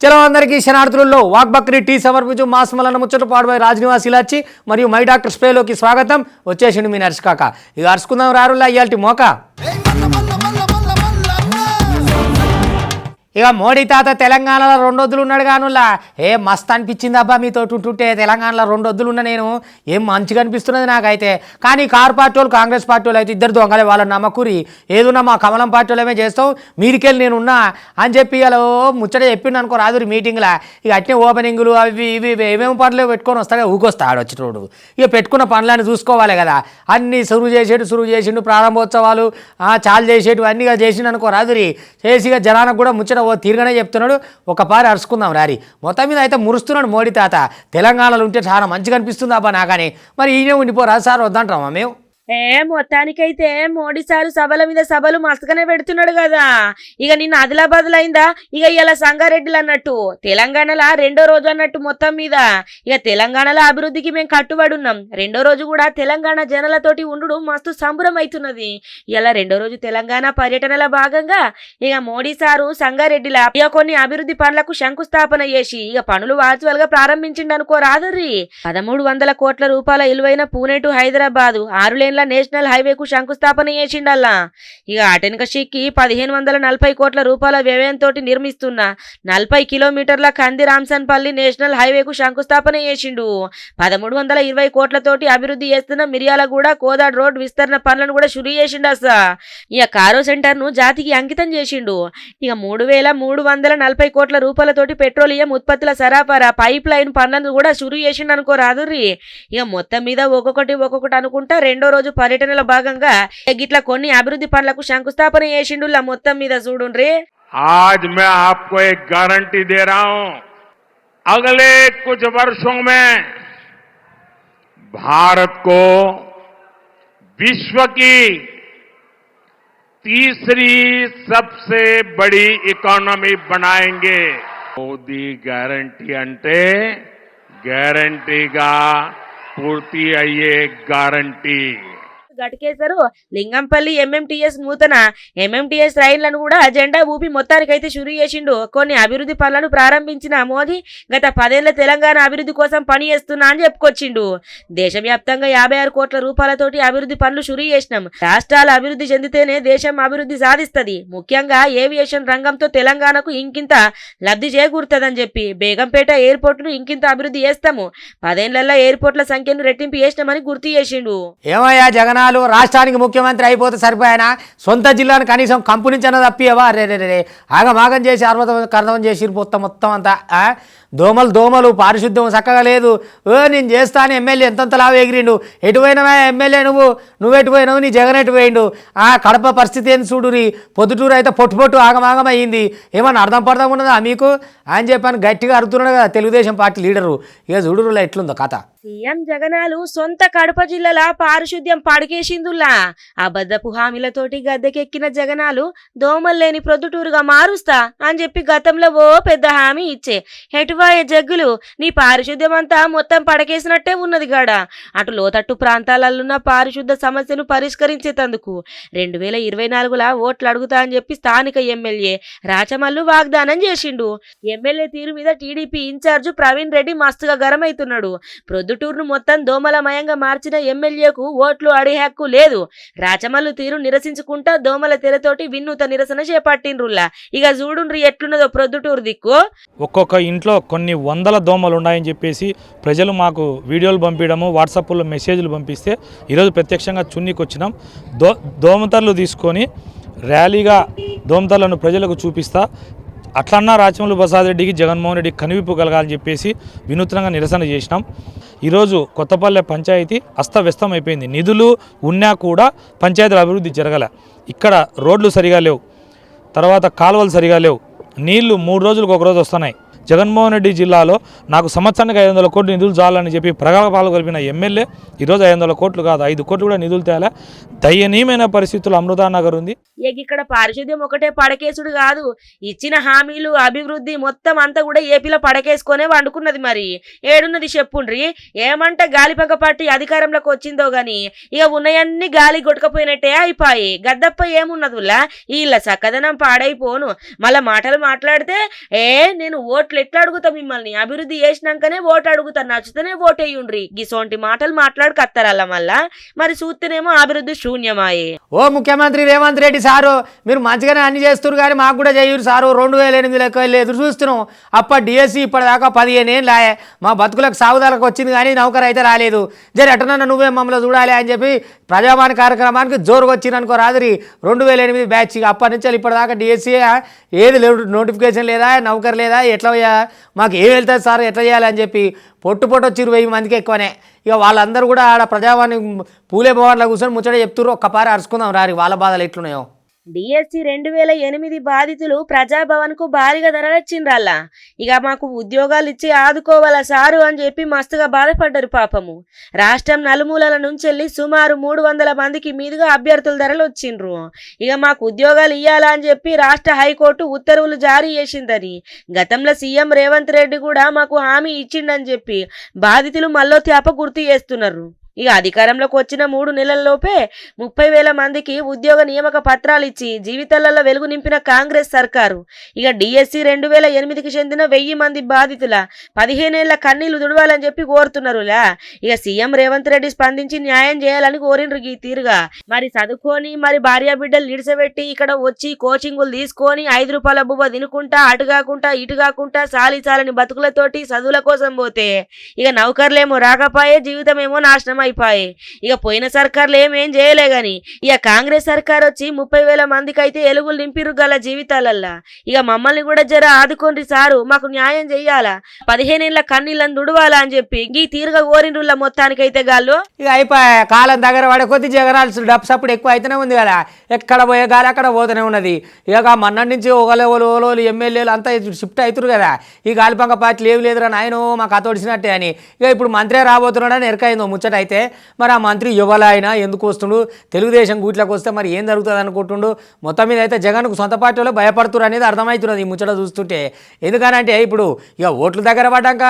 చలో అందరికీ శనార్థులలో walk Bakri tea సమర్పించు మాస్మలన్న ముచ్చట పాడుబై రాజనివాస్ ఇలాచి మరియు మై డాక్టర్ స్ప్రేలోకి స్వాగతం. వచ్చేసిండు మీ నర్స్ కాక. ఇక అరుచుకుందాం రారులా ఇయాల్టి మోక. ఇక మోడీ తాత తెలంగాణలో 2 వద్దులు ఉన్నాడు కానులా. మస్త్ అనిపించింది అబ్బా మీతో ఉంటుంటే. తెలంగాణలో 2 వద్దులు ఉన్నా నేను ఏం మంచిగా అనిపిస్తున్నది నాకైతే. కానీ కారు పార్టీ వాళ్ళు కాంగ్రెస్ పార్టీ వాళ్ళు అయితే ఇద్దరు దొంగలే. వాళ్ళని నమ్మకూరి ఏదున్నా మా కమలం పార్టీ వాళ్ళమే చేస్తాం, మీరికెళ్ళి నేను ఉన్నా అని చెప్పి అలా ముచ్చట చెప్పిండు అనుకో రాదురి మీటింగ్లో. ఇక అట్నే ఓపెనింగ్లు అవి ఇవి ఏమేమి పనులు పెట్టుకొని వస్తాడు ఊకొస్తాడు వచ్చేటోడు. ఇక పెట్టుకున్న పనులన్నీ చూసుకోవాలి కదా. అన్నీ సురువు చేసిండు ప్రారంభోత్సవాలు చాలు చేసేటు అన్నీ చేసిండు అనుకో రాదురి. చేసి ఇక జనానికి కూడా ముచ్చట తీరుగానే చెప్తున్నాడు. ఒక పారి అరుచుకుందాం రారి. మొత్తం మీద అయితే మురుస్తున్నాడు మోడీ తాత. తెలంగాణలో ఉంటే చాలా మంచిగా అనిపిస్తుంది అబ్బా నాకని. మరి ఈయనే ఉండిపోరా సార్ వద్దంటామా మేము? మొత్తానికైతే మోడీ సారు సభల మీద సభలు మస్తుగానే పెడుతున్నాడు కదా. ఇక నిన్న ఆదిలాబాద్లో అయిందా, ఇక ఇలా సంగారెడ్డిలు అన్నట్టు తెలంగాణలో 2వ రోజు అన్నట్టు. మొత్తం మీద ఇక తెలంగాణలో అభివృద్ధికి మేము కట్టుబడి ఉన్నాం. 2వ రోజు కూడా తెలంగాణ జనాలతోటి ఉండు మస్తు సంబరం అవుతున్నది. ఇలా 2వ రోజు తెలంగాణ పర్యటనలో భాగంగా ఇక మోడీ సారు సంగారెడ్డిలో ఇక కొన్ని అభివృద్ధి పనులకు శంకుస్థాపన చేసి ఇక పనులు వర్చువల్ గా ప్రారంభించిండు అనుకో రాదుర్రి. 1300 కోట్ల రూపాయల విలువైన పూణే టు హైదరాబాద్ 6 లేన్ల నేషనల్ హైవేకు శంకుస్థాపన చేసిండల్లా. ఇక అటెనక షిక్కి 1540 కోట్ల రూపాయల వ్యయంతో నిర్మిస్తున్న 40 కిలోమీటర్ల కంది రాంసన్పల్లి నేషనల్ హైవేకు శంకుస్థాపన చేసిండు. 1320 కోట్లతోటి అభివృద్ధి చేస్తున్న మిర్యాలగూడ కోదాడ్ రోడ్ విస్తరణ పనులను కూడా షురు చేసిండు అసలు. ఇక కారో సెంటర్ ను జాతికి అంకితం చేసిండు. ఇక 3340 కోట్ల రూపాయలతోటి పెట్రోలియం ఉత్పత్తుల సరఫరా పైప్ లైన్ పనులను కూడా షురు చేసిండు అనుకో రాదుర్రి. ఇక మొత్తం మీద ఒక్కొక్కటి అనుకుంటా 2వ రోజు పర్యటనలో భాగంగా గిట్ల కొన్ని అభివృద్ధి పనులకు శంకుస్థాపన చేసిండు. మొత్తం మీద చూడుండ్రి. आज मैं आपको एक गारंटी दे रहा हूं, अगले कुछ वर्षों में भारत को विश्व की तीसरी सबसे बड़ी इकोनॉमी बनाएंगे. मोदी गारंटी अंटे గ్యారంటీగా పూర్తి అయ్యే గ్యారంటీ. గట్కేసరు లింగంపల్లి ఎంఎంటీఎస్ నూతన ఎంఎంటీఎస్ రైళ్లను కూడా జెండా ఊపి మొత్తానికైతే షురు చేసిండు. కొన్ని అభివృద్ధి పనులను ప్రారంభించిన మోదీ గత 10 ఏళ్ల తెలంగాణ అభివృద్ధి కోసం పని చేస్తున్నా అని చెప్పుకొచ్చిండు. దేశవ్యాప్తంగా 56 కోట్ల రూపాయలతోటి అభివృద్ధి పనులు షురు చేసినాం. రాష్ట్రాలు అభివృద్ధి చెందితేనే దేశం అభివృద్ధి సాధిస్తది. ముఖ్యంగా ఏవియేషన్ రంగంతో తెలంగాణకు ఇంకింత లబ్ధి చేకూరుతుందని చెప్పి బేగంపేట ఎయిర్పోర్ట్ ను ఇంకింత అభివృద్ధి చేస్తాము. 10 ఏళ్లలో ఎయిర్పోర్ట్ల సంఖ్యను రెట్టింపు చేసినామని గుర్తు చేసిండు. ఏమయ్యా జగన్ రాష్ట్రానికి ముఖ్యమంత్రి అయిపోతే సరిపోయానా? సొంత జిల్లాను కనీసం కంపు నుంచి అన్నది తప్పియవా? రే ఆగమాగం చేసి కర్దం చేసి మొత్తం అంతా దోమలు పారిశుద్ధ్యం చక్కగా లేదు. నేను చేస్తాను ఎమ్మెల్యే ఎంతలాగా ఎగిరిండు. ఎటుపోయినవా ఎమ్మెల్యే నువ్వు పోయినావు, నీ జగన్ ఎటు పోయిండు? కడప పరిస్థితి ఏంది చూడురి. పొద్దుటూరు అయితే పొట్టు ఆగమాగం అయ్యింది. ఏమన్నా అర్థం ఉన్నదా మీకు అని చెప్పాను గట్టిగా అరుతున్నాడు కదా తెలుగుదేశం పార్టీ లీడరు. ఇక చూడురులా ఎట్లుందో కథ. సీఎం జగనాలు సొంత కడప జిల్లాల పారిశుద్ధ్యం పడికేసిందుల్లా. అబద్ధపు హామీలతోటి గద్దెకెక్కిన జగనాలు దోమలు లేని ప్రొద్దుటూరుగా మారుస్తా అని చెప్పి గతంలో పెద్ద హామీ ఇచ్చే హెటువాయే జగ్గులు నీ పారిశుద్ధ్యం అంతా మొత్తం పడకేసినట్టే ఉన్నది గాడ. అటు లోతట్టు ప్రాంతాలలోన్న పారిశుద్ధ సమస్యను పరిష్కరించేందుకు 2024లో ఓట్లు అడుగుతా అని చెప్పి స్థానిక ఎమ్మెల్యే రాచమల్లు వాగ్దానం చేసిండు. ఎమ్మెల్యే తీరు మీద టీడీపీ ఇన్ఛార్జ్ ప్రవీణ్ రెడ్డి మస్తుగా గరమైతున్నాడు. ప్రొద్దుటూరును మొత్తం దోమలమయంగా మార్చిన ఎమ్మెల్యేకు ఓట్లు అడిగే హక్కు లేదు. రాచమల్లు తీరు నిరసించుకుంటా దోమల తెరతోటి వినూత నిరసన చేపట్టిండ్రుల్లా. ఇక చూడుండ్రి ఎట్లున్నదో ప్రొద్దుటూరు దిక్కు. ఒక్కొక్క ఇంట్లో కొన్ని వందల దోమలు ఉన్నాయని చెప్పేసి ప్రజలు మాకు వీడియోలు పంపించడము, వాట్సాప్లో మెసేజ్లు పంపిస్తే ఈరోజు ప్రత్యక్షంగా చున్నీకి వచ్చినాం. దోమతర్లు తీసుకొని ర్యాలీగా దోమతర్లను ప్రజలకు చూపిస్తా అట్లన్నా రాచమల్లు ప్రసాద్ రెడ్డికి జగన్మోహన్ రెడ్డికి కనువిప్పు కలగాలని చెప్పేసి వినూత్నంగా నిరసన చేసినాం. ఈరోజు కొత్తపల్లె పంచాయతీ అస్తవ్యస్తం అయిపోయింది. నిధులు ఉన్నా కూడా పంచాయతీల అభివృద్ధి జరగలే. ఇక్కడ రోడ్లు సరిగా లేవు, తర్వాత కాలువలు సరిగా లేవు, నీళ్లు 3 రోజులకు ఒక రోజు వస్తున్నాయి. జగన్మోహన్ రెడ్డి జిల్లాలో నాకు సంవత్సరానికి 500 కోట్లు నిధులు చాలని చెప్పి ప్రగల్భాలు కలిపిన ఎమ్మెల్యే ఈరోజు 500 కోట్లు కాదు 5 కోట్లు కూడా నిధులు తేలే. దయనీయమైన పరిస్థితులు అమృతానగర్ ఉంది. ఇక్కడ పారిశుద్ధ్యం ఒకటే పడకేసుడు కాదు, ఇచ్చిన హామీలు అభివృద్ధి మొత్తం అంతా కూడా ఏపీలో పడకేసుకొనే వండుకున్నది. మరి ఏడున్నది చెప్పుండ్రి. ఏమంట గాలిపంక పార్టీ అధికారంలోకి వచ్చిందో గాని ఇక ఉన్నాయన్ని గాలి కొట్టుకపోయినట్టే అయిపోయి గద్దప్ప ఏమున్నదిలా వీళ్ళ చక్కదనం పాడైపోను. మళ్ళా మాటలు మాట్లాడితే నేను ఓట్లు గట్ల ఎట్లా అడుగుతా మిమ్మల్ని? అభివృద్ధి చేసినాకనే ఓటు అడుగుతా, నచ్చితేనే ఓటేయుండ్రి. గిసోంటి మాటలు మాట్లాడుకత్తారల్ల మళ్ళా. మరి చూస్తేనేమో అభివృద్ధి శూన్యమాయే. ఓ ముఖ్యమంత్రి రేవంత్ రెడ్డి సారు, మీరు మంచిగానే అన్ని చేస్తున్నారు కానీ మాకు కూడా చేయరు సారు. 2008 లెక్క ఎదురు చూస్తున్నాం. అప్పటి డిఎస్సి ఇప్పటిదాకా 15 ఏళ్ళు ఆయే. మా బతుకులకు సాగుదాలకు వచ్చింది కానీ నౌకరు అయితే రాలేదు. జరి ఎట్టనన్నా నువ్వే మమ్మల్ని చూడాలి అని చెప్పి ప్రజావాణి కార్యక్రమానికి జోరుగా వచ్చిందనుకో రాదురి 2008 బ్యాచ్. అప్పటి నుంచి ఇప్పటిదాకా డిఎస్సి ఏది లేదు, నోటిఫికేషన్ లేదా, నౌకరు లేదా, ఎట్లా మాకు ఏం వెళ్తుంది సార్, ఎట్లా చేయాలి అని చెప్పి పొట్టు వచ్చిర్రు 1000 మందికి ఎక్కువనే. ఇక వాళ్ళందరూ కూడా ఆడ ప్రజావాణి పూలే భవన్లో కూర్చొని ముచ్చట చెప్తున్నారు. ఒక్కపారి అరుచుకుందాం రారి వాళ్ళ బాధలు ఎట్లున్నాయో. డిఎస్సి 2008 బాధితులు ప్రజాభవన్ కు భారీగా ధరలొచ్చిండ్రల్లా. ఇక మాకు ఉద్యోగాలు ఇచ్చి ఆదుకోవాలా సారు అని చెప్పి మస్తుగా బాధపడ్డారు పాపము. రాష్ట్రం నలుమూలల నుంచి సుమారు 300 మందికి మీదుగా అభ్యర్థుల ధరలు వచ్చిండ్రు. ఇక మాకు ఉద్యోగాలు ఇయ్యాలా అని చెప్పి రాష్ట్ర హైకోర్టు ఉత్తర్వులు జారీ చేసిందని. గతంలో సీఎం రేవంత్ రెడ్డి కూడా మాకు హామీ ఇచ్చిండని చెప్పి బాధితులు మల్లో త్యాప గుర్తు చేస్తున్నారు. ఇక అధికారంలోకి వచ్చిన 3 నెలల్లోపే 30,000 మందికి ఉద్యోగ నియామక పత్రాలు ఇచ్చి జీవితాలలో వెలుగు నింపిన కాంగ్రెస్ సర్కారు ఇక డిఎస్సి 2008కి చెందిన 1000 మంది బాధితుల 15 ఏళ్ల కన్నీళ్లు దుడవాలని చెప్పి కోరుతున్నారులా. ఇక సీఎం రేవంత్ రెడ్డి స్పందించి న్యాయం చేయాలని కోరిండ్రు ఈ తీరుగా. మరి చదువుకొని మరి భార్య బిడ్డలు నిడిసబెట్టి ఇక్కడ వచ్చి కోచింగులు తీసుకొని 5 రూపాయల బువ్వ తినుకుంటా అటు కాకుండా ఇటు కాకుండా సాలిని బతుకులతోటి చదువుల కోసం పోతే ఇక నౌకర్లేమో రాకపోయే, జీవితం ఏమో నాశనం అయిపోయి. ఇక పోయిన సర్కార్లు ఏమేం చేయలే గాని ఇక కాంగ్రెస్ సర్కార్ వచ్చి 30,000 మందికి అయితే ఎలుగులు నింపిరు గల జీవితాలల్లా. ఇక మమ్మల్ని కూడా జర ఆదుకోండి సారు, మాకు న్యాయం చెయ్యాలా, 15 ఏళ్ల కన్నీళ్ళని దుడవాలా అని చెప్పి ఈ తీరుగా కోరిండ్రుల మొత్తానికైతే గాళ్ళు. ఇక అయిపోయా కాలం దగ్గర పడే కొద్ది జగనాలు డబ్బు సప్పుడు ఎక్కువ అయితేనే ఉంది కదా. ఎక్కడ పోయే గాలి అక్కడ పోతూనే ఉన్నది. ఇక మొన్న నుంచి ఒకళ్ళు ఎమ్మెల్యేలు అంతా షిఫ్ట్ అవుతారు కదా. ఈ గాలిపంక పార్టీలు ఏమి లేదురా నాయనో మాకు అతోడిసినట్టే అని. ఇక ఇప్పుడు మంత్రే రాబోతున్నాడని ఎరకైందో ముచ్చట. అయితే మరి ఆ మంత్రి యువలైనా ఎందుకు వస్తుండు, తెలుగుదేశం గూట్లోకి వస్తే మరి ఏం జరుగుతుంది అనుకుంటుండు. మొత్తం మీద అయితే జగన్కు సొంత పార్టీలో భయపడుతురు అనేది అర్థమవుతున్నది ఈ ముచ్చట చూస్తుంటే. ఎందుకనంటే ఇప్పుడు ఇక ఓట్ల దగ్గర పడ్డాక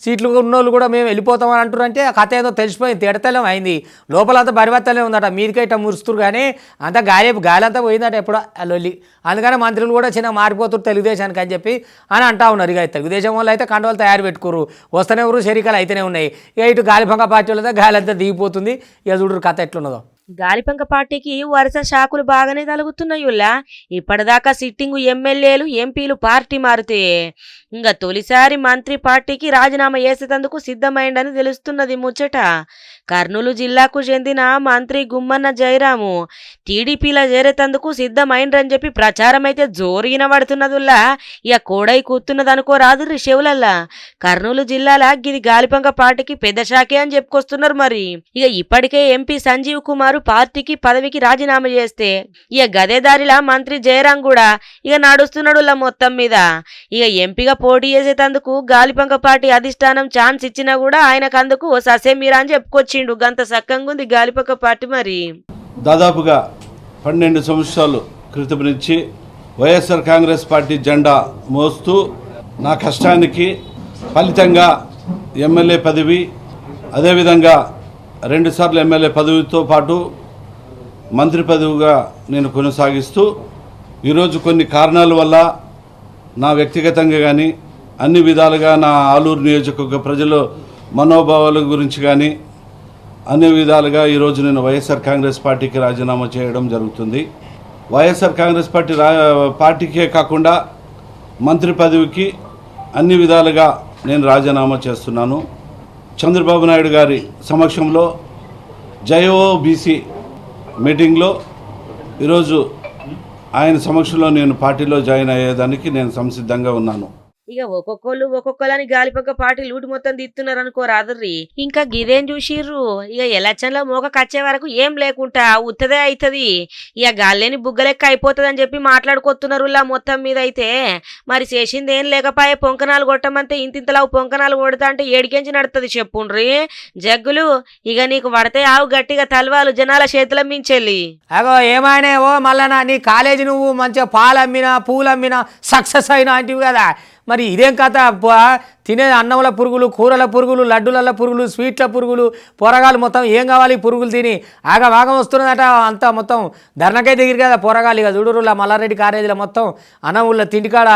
సీట్లు ఉన్నోళ్ళు కూడా మేము వెళ్ళిపోతామని అంటారంటే ఆ కథ ఏదో తెలిసిపోయింది, తేడతలం అయింది. లోపలంతా బరివత్తలే ఉందట, మీదికే ఇట్లా మురుస్తురు కానీ అంతా గాలి అంతా పోయిందట ఎప్పుడో లొల్లి. అందుకని మంత్రులు కూడా చిన్న మారిపోతున్నారు తెలుగుదేశానికి అని చెప్పి అని అంటా ఉన్నారు. ఇక తెలుగుదేశం వాళ్ళు అయితే కండవాళ్ళు తయారు పెట్టుకోరు, వస్తూనే ఎవరు శరీరాలు అయితేనే ఉన్నాయి. ఇక ఇటు గాలిపంక పార్టీ వాళ్ళతో గాలి అంతా దిగిపోతుంది. ఇక చూడరు కథ ఎట్లున్నదో. గాలిపంక పార్టీకి వరుస షాకులు బాగానే తలుగుతున్నాయుల్లా. ఇప్పటిదాకా సిట్టింగు ఎమ్మెల్యేలు ఎంపీలు పార్టీ మారితే ఇంకా తొలిసారి మంత్రి పార్టీకి రాజీనామా చేసేందుకు సిద్ధమైందని తెలుస్తున్నది ముచ్చట. కర్నూలు జిల్లాకు చెందిన మంత్రి గుమ్మన్న జయరాము టీడీపీలో చేరేతందుకు సిద్ధమైండ్రని చెప్పి ప్రచారం అయితే జోరుగిన పడుతున్నదుల్లా. ఇక కోడై కూతున్నది అనుకోరాదు రిషేవులల్లా. కర్నూలు జిల్లాల గిది గాలిపంక పార్టీకి పెద్ద షాకే అని చెప్పుకొస్తున్నారు. మరి ఇక ఇప్పటికే ఎంపీ సంజీవ్ కుమార్ పార్టీకి పదవికి రాజీనామా చేస్తే ఇక గదేదారిలా మంత్రి జయరాం కూడా ఇక నడుస్తున్నాడు మొత్తం మీద. ఇక ఎంపీగా పోటీ చేసేటందుకు గాలిపంక పార్టీ అధిష్టానం ఛాన్స్ ఇచ్చినా కూడా ఆయనకు అందుకు ససేమీరా అని చెప్పుకొచ్చిండు. గంత సక్కంగా ఉంది గాలిపంక పార్టీ. మరి దాదాపుగా 12 సంవత్సరాల క్రితం నుంచి వైఎస్ఆర్ కాంగ్రెస్ పార్టీ జెండా మోస్తూ నా కష్టానికి ఫలితంగా ఎమ్మెల్యే పదవి, అదేవిధంగా 2 సార్లు ఎమ్మెల్యే పదవితో పాటు మంత్రి పదవిగా నేను కొనసాగిస్తూ ఈరోజు కొన్ని కారణాల వల్ల నా వ్యక్తిగతంగా కానీ అన్ని విధాలుగా నా ఆలూరు నియోజకవర్గ ప్రజల మనోభావాల గురించి కానీ అన్ని విధాలుగా ఈరోజు నేను వైఎస్ఆర్ కాంగ్రెస్ పార్టీకి రాజీనామా చేయడం జరుగుతుంది. వైఎస్ఆర్ కాంగ్రెస్ పార్టీకే కాకుండా మంత్రి పదవికి అన్ని విధాలుగా నేను రాజీనామా చేస్తున్నాను. చంద్రబాబు నాయుడు గారి సమక్షంలో జయోబీసీ మీటింగ్లో ఈరోజు ఆయన సమక్షంలో నేను పార్టీలో జాయిన్ అయ్యేదానికి నేను సంసిద్ధంగా ఉన్నాను. ఇక ఒక్కొక్కలని గాలిపంక పార్టీ లూటి మొత్తం తీస్తున్నారు అనుకోరాదుర్రి. ఇంకా గిదేం చూసిర్రు, ఇక ఎలక్షన్లో మోక కచ్చే వరకు ఏం లేకుండా ఉత్తదే అవుతుంది, ఇక గాలిని బుగ్గలెక్క అయిపోతుంది అని చెప్పి మాట్లాడుకొస్తున్నారు మొత్తం మీద. అయితే మరి చేసింది ఏం లేకపోయే, పొంకనాలు కొట్టమంటే ఇంతింతలావు పొంకనాలు కొడతా అంటే ఏడికెంచి నడుతుంది చెప్పుండ్రి జగ్గులు. ఇక నీకు పడితే ఆవు గట్టిగా తలవాలు జనాల చేతుల మించెల్లి. అగో ఏమైనా ఓ మళ్ళా నీ కాలేజీ నువ్వు మంచిగా పాలమ్మినా పూలమ్మినా సక్సెస్ అయినా అంటివి కదా. మరి ఇదేం కథ తినే అన్నంల పురుగులు, కూరల పురుగులు, లడ్డుల పురుగులు, స్వీట్ల పురుగులు, పోరగాలు మొత్తం ఏం కావాలి పురుగులు తిని ఆగం వస్తున్నదట. అంతా మొత్తం ధర్నకై దిగిరు కదా పోరగాలు. ఇక చూడురులా మల్లారెడ్డి కాలేజీలో మొత్తం అన్నంల తిండికాడ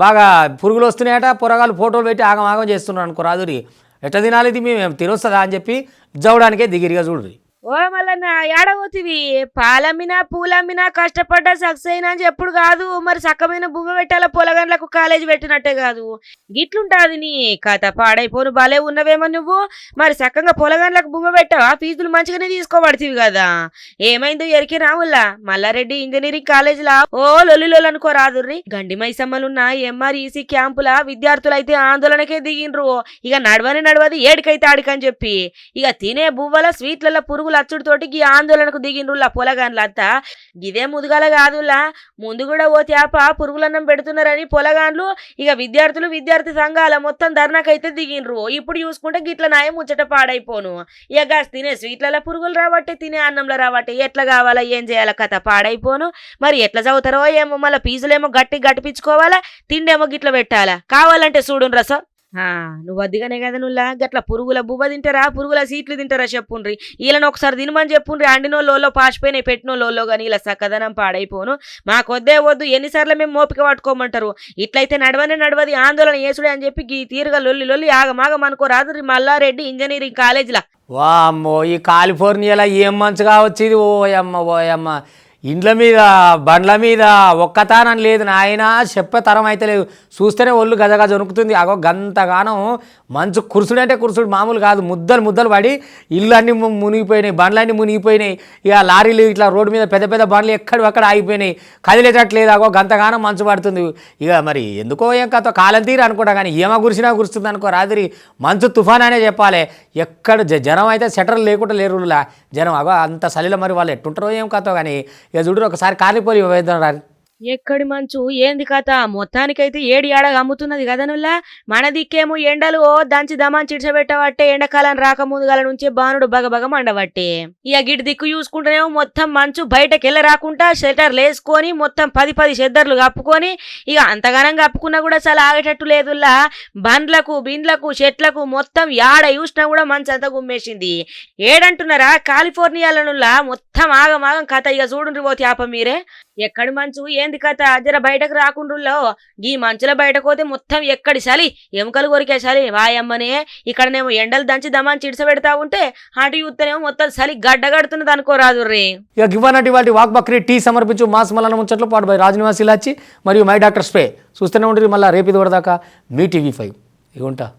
బాగా పురుగులు వస్తున్నాయట. పోరగాలు ఫోటోలు పెట్టి ఆగం చేస్తున్నారు అనుకో రాదురి. ఎట్లా తినాలి ఇది మేము తినొస్తుందా అని చెప్పి జవడానికే దిగిరిగా చూడురి. ఓ మళ్ళన్న ఏడబోతివి పాలమ్మినా పూలమ్మినా కష్టపడ్డ సక్సెస్ అయినా అని చెప్పుడు కాదు. మరి సక్కమైన భూమి పెట్టాల పొలగండ్లకు కాలేజీ పెట్టినట్టే కాదు. గిట్లుంటాది నీ కథ పాడైపోను బాలే ఉన్నవేమో నువ్వు. మరి సక్కంగా పొలగండ్లకు భూమి పెట్టావా? ఫీజులు మంచిగానే తీసుకోబడుతుంది కదా. ఏమైందో ఎరికి రావుల్లా మల్లారెడ్డి ఇంజనీరింగ్ కాలేజీలా ఓ లొల్లిలోలు అనుకో రాదుర్రి. గండి మైసమ్మలున్న ఎంఆర్ఈసీ క్యాంపుల విద్యార్థులైతే ఆందోళనకే దిగిండ్రు. ఇక నడవది ఏడికైతే ఆడికని చెప్పి ఇక తినే బువ్వల స్వీట్ల పురుగు అచ్చుడితోటి ఈ ఆందోళనకు దిగిండ్రులా పొలగాన్లంతా. గిదే ముదుగాల కాదులా ముందు కూడా ఓ తేప పురుగులన్నం పెడుతున్నారని పొలగాన్లు ఇక విద్యార్థి సంఘాల మొత్తం ధర్నాకైతే దిగిండ్రు. ఇప్పుడు చూసుకుంటే గిట్ల నాయం ముచ్చట పాడైపోను. ఇక తినే స్వీట్ల పురుగులు రాబట్టే తినే అన్నంలో రాబట్టే ఎట్లా కావాలా ఏం చేయాలా కథ పాడైపోను. మరి ఎట్లా చదువుతారో ఏమో. మళ్ళీ ఫీజులేమో గట్టిపించుకోవాలా, తిండేమో గిట్ల పెట్టాలా. కావాలంటే చూడుండ్ర రస నువ్వు వద్దిగానే కదా నువ్వులా గట్ల పురుగుల బువ్వ తింటారా, పురుగుల సీట్లు తింటారా చెప్పుండ్రి. వీళ్ళని ఒకసారి తినమని చెప్పుండ్రి. అండినోళ్ళలో పాసిపోయినాయి పెట్టినోళ్ళలో కానీ ఇలా సక్కదనం పాడైపోను. మాకొద్దే వద్దు ఎన్నిసార్లు మేము మోపిక పట్టుకోమంటారు. ఇట్లయితే నడవది ఆందోళన చేసుడే అని చెప్పి ఈ తీరుగా లొల్లి ఆగమాగం అనుకోరాదు మల్లారెడ్డి ఇంజనీరింగ్ కాలేజీలా. వామ్మో ఈ కాలిఫోర్నియాలో ఏం మంచిగా వచ్చింది. ఓయమ్మ ఇండ్ల మీద బండ్ల మీద ఒక్కతానం లేదు నాయన. చెప్పే తరం అయితే లేదు. చూస్తేనే ఒళ్ళు గజగజ వణుకుతుంది. అగో గంతగానం మంచు కురుసుడంటే కురుసుడు మామూలు కాదు. ముద్దలు పడి ఇల్లు అన్నీ మునిగిపోయినాయి, బండ్లన్నీ మునిగిపోయినాయి. ఇక లారీలు ఇట్లా రోడ్డు మీద పెద్ద బండ్లు ఎక్కడక్కడ ఆగిపోయినాయి, కదిలేటట్లేదు. అగో గంతగానం మంచు పడుతుంది. ఇక మరి ఎందుకో ఏం కథ కాలం తీరు అనుకుంటా కానీ ఏమో కురుస్తుంది అనుకో రాత్రి. మంచు తుఫాన్ అనే చెప్పాలి. ఎక్కడ జనం అయితే సెటర్లు లేకుండా లేరులా జనం. అగో అంత చలిలో మరి వాళ్ళు ఎట్టుంటారో ఏం కథో కానీ. ఇక చూడరు ఒకసారి కాలిపోయి వేద్దాం. ఎక్కడి మంచు ఏంది కథ మొత్తానికైతే ఏడి ఏడగా అమ్ముతున్నది కదా నుల్లా. మన దిక్కేమో ఎండలు దంచి దమాన్ చిడిచబెట్టబట్టే ఎండాకాలం రాకముందుగాల నుంచే బానుడు బగబగ మండబట్టే. ఇక గిడి దిక్కు చూసుకుంటేనేమో మొత్తం మంచు బయటకెళ్ళ రాకుండా షెల్టర్లు వేసుకొని మొత్తం 10 షెద్దర్లు కప్పుకొని ఇక అంతగానం కప్పుకున్నా కూడా చాలా ఆగేటట్టు లేదుల్లా. బండ్లకు బిండ్లకు చెట్లకు మొత్తం యాడ చూసినా కూడా మంచు అంతా గుమ్మేసింది. ఏడంటున్నారా కాలిఫోర్నియాలనుల్లా మొత్తం ఆగమాగం కథ. ఇక చూడుండ్రి పోతే ఆప మీరే ఎక్కడి మంచు ఏంది కథ. జర బయటకు రాకుండ్రుల్లో ఈ మంచుల బయటకు పోతే మొత్తం ఎక్కడి చలి ఎముకలు కొరికే చలి వాయమ్మనే. ఇక్కడనేమో ఎండలు దంచి దమాన్ని చిడిసబెడతా ఉంటే అటు చూస్తేనేమో మొత్తం చలి గడ్డగడుతున్నది అనుకోరాదు రే. ఇక గివ్వనటి వాటి వాక్ బక్రీ టీ సమర్పించు మాస్ మల్లన్న ముచ్చట్లు పాటు బై రాజనివాస్ ఇలాచి మరియు మై డాక్టర్ స్పే. చూస్తూనే ఉంటుంది మళ్ళీ రేపు ఇది వరదాకా మీ TV5 ఇక ఉంటా.